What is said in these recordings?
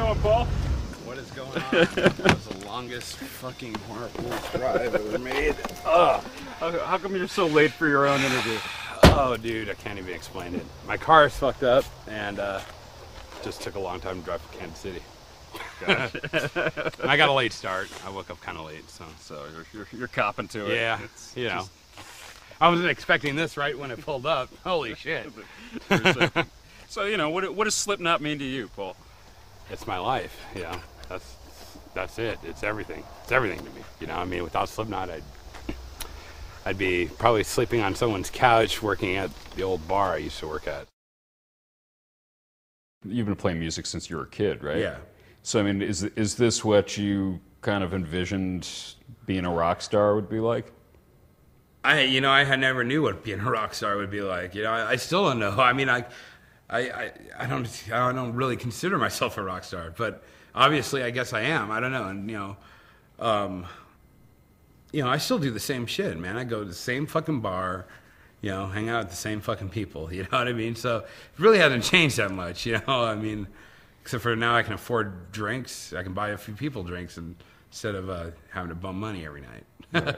going, Paul? What is going on? That was the longest fucking horrible drive ever made. How come you're so late for your own interview? Oh, dude, I can't even explain it. My car is fucked up, and just took a long time to drive to Kansas City. I got a late start. I woke up kind of late, so You're copping to it. yeah, I wasn't expecting this right when it pulled up. Holy shit! So what does Slipknot mean to you, Paul? It's my life. That's it. It's everything. It's everything to me. I mean, without Slipknot, I'd be probably sleeping on someone's couch working at the old bar I used to work at. You've been playing music since you were a kid, right? Yeah. So, I mean, is this what you kind of envisioned being a rock star would be like? I had never knew what being a rock star would be like. I still don't know. I mean, I don't really consider myself a rock star, but obviously, I guess I am. I don't know, and I still do the same shit, man. I go to the same fucking bar, hang out with the same fucking people. You know what I mean? So it really hasn't changed that much. I mean, except for now I can afford drinks. I can buy a few people drinks instead of having to bum money every night. Right.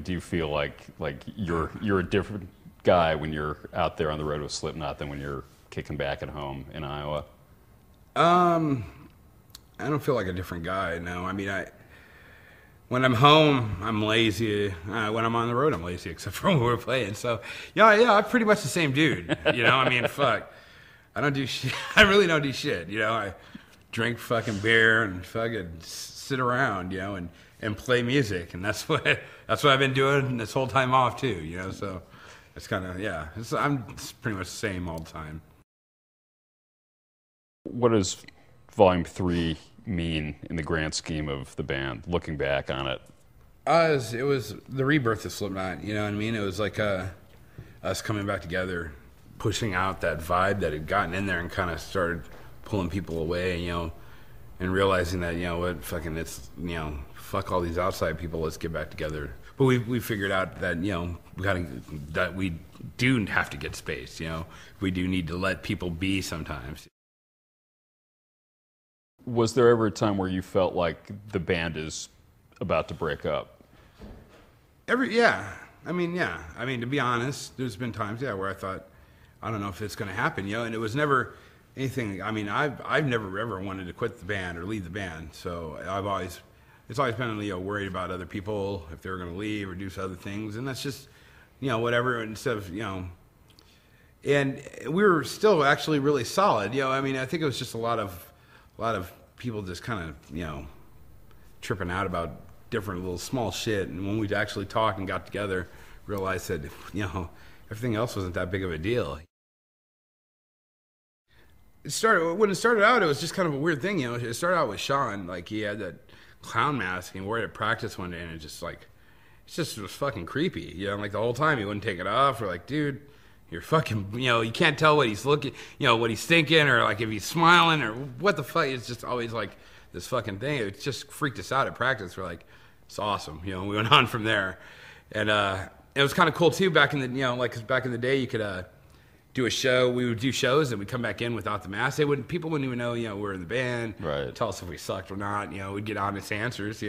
Do you feel like you're a different guy when you're out there on the road with Slipknot than when you're kicking back at home in Iowa? I don't feel like a different guy. No, I mean, when I'm home, I'm lazy. When I'm on the road, I'm lazy, except for when we're playing. So, yeah, I'm pretty much the same dude. I mean, fuck. I don't do shit. I really don't do shit. I drink fucking beer and fucking sit around, and play music, and that's what I've been doing this whole time off too. So it's kind of I'm pretty much the same all the time. What does Volume 3 mean in the grand scheme of the band, looking back on it? It was the rebirth of Slipknot, you know what I mean? It was like us coming back together, pushing out that vibe that had gotten in there and kind of started pulling people away, and realizing that, fuck all these outside people, let's get back together. But we figured out that, that we do have to get space, we do need to let people be sometimes. Was there ever a time where you felt like the band is about to break up? I mean, to be honest, there's been times, where I thought, I don't know if it's going to happen, and it was never anything. I mean, I've never ever wanted to quit the band or leave the band, so it's always been, worried about other people, if they were going to leave or do other things, and that's just, whatever, instead of, and we were still actually really solid, I mean, I think it was just a lot of people just kind of, tripping out about different little small shit. And when we actually talked and got together, realized that, everything else wasn't that big of a deal. When it started out, it was just kind of a weird thing, It started out with Sean, like he had that clown mask and wore it at practice one day, and it just was fucking creepy, like the whole time he wouldn't take it off. We're like, dude, you're fucking, you can't tell what he's looking, what he's thinking, or like if he's smiling, or what the fuck. It's just always like this fucking thing. It just freaked us out at practice. We're like, it's awesome. We went on from there. And it was kind of cool too back in the, 'cause back in the day you could do a show. We would do shows and we'd come back in without the mask. People wouldn't even know, we're in the band. Right. Tell us if we sucked or not. We'd get honest answers,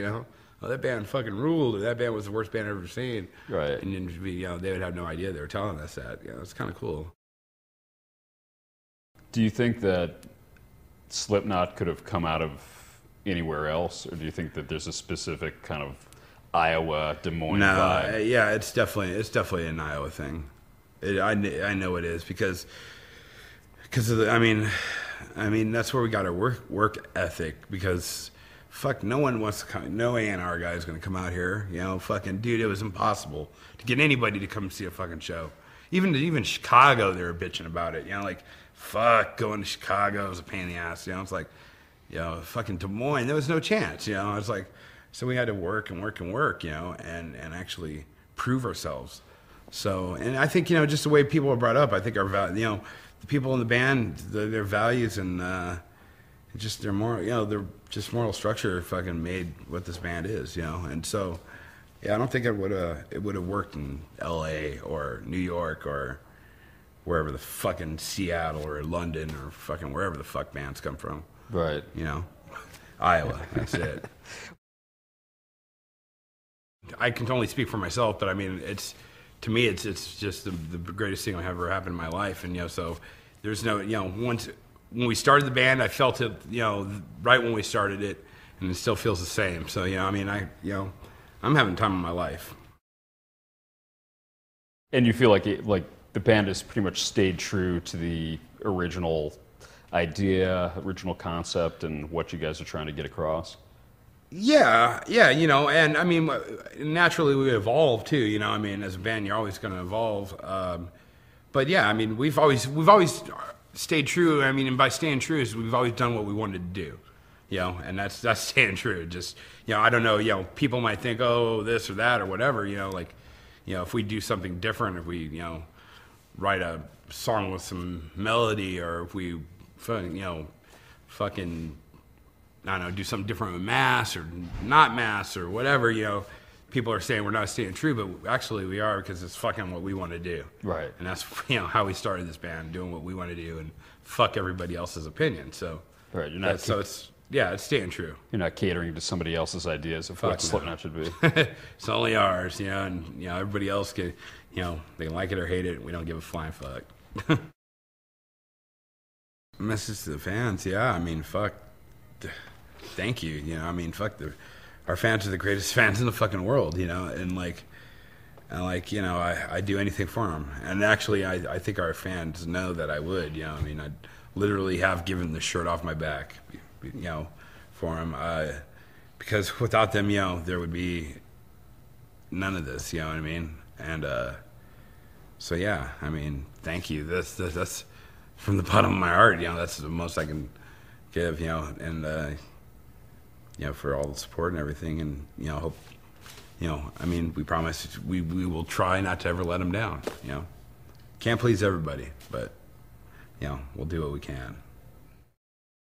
Oh, that band fucking ruled, or that band was the worst band I've ever seen. Right. And then they would have no idea they were telling us that. It's kind of cool. Do you think that Slipknot could have come out of anywhere else, or do you think that there's a specific kind of Iowa, Des Moines vibe? Yeah, it's definitely an Iowa thing. I know it is because of the, I mean that's where we got our work ethic, because fuck, no one wants to come. No A&R guy is going to come out here. Fucking dude, it was impossible to get anybody to come see a fucking show. Even Chicago, they were bitching about it. Like, fuck, going to Chicago was a pain in the ass. It's like, fucking Des Moines, there was no chance. It's like, so we had to work and work and work, and actually prove ourselves. So, and I think, just the way people are brought up, I think the people in the band, their values and just their moral structure fucking made what this band is, and so, I don't think it would have worked in L.A. or New York or wherever the fucking Seattle or London or fucking wherever the fuck bands come from. Right. You know, Iowa. That's it. I can only speak for myself, but I mean, to me, it's just the greatest thing that ever happened in my life. And, you know, so there's no, you know, when we started the band, I felt it, you know, right when we started it, and it still feels the same. So, you know, I mean, I'm having time of my life. And you feel like the band has pretty much stayed true to the original idea, original concept, and what you guys are trying to get across? Yeah, you know, and I mean, naturally we evolve too, you know. I mean, as a band, you're always going to evolve. But yeah, I mean, we've always stayed true. I mean, and by staying true is we've always done what we wanted to do, you know, and that's staying true. Just, you know, I don't know, you know, people might think, oh, this or that or whatever, you know, like, you know, if we do something different, if we, you know, write a song with some melody, or if we, you know, fucking, I don't know, do something different with Mass or not Mass or whatever, you know, people are saying we're not staying true, but actually we are, because it's fucking what we want to do. Right. And that's, you know, how we started this band, doing what we want to do and fuck everybody else's opinion. So, right, you're not so it's, yeah, it's staying true. You're not catering to somebody else's ideas of what Slipknot should be. It's only ours, you know, and, you know, everybody else can, you know, they can like it or hate it. We don't give a flying fuck. Message to the fans, yeah, I mean, fuck. Thank you, you know, I mean, fuck, our fans are the greatest fans in the fucking world, you know, and you know, I do anything for them. And actually, I think our fans know that I would, you know, I mean, I'd literally have given the shirt off my back, you know, for them, because without them, you know, there would be none of this, you know what I mean? And so, yeah, I mean, thank you. That's from the bottom of my heart, you know, that's the most I can give, you know, and, you know, for all the support and everything, and, you know, hope, you know, I mean, we promise we will try not to ever let them down, you know. Can't please everybody, but, you know, we'll do what we can.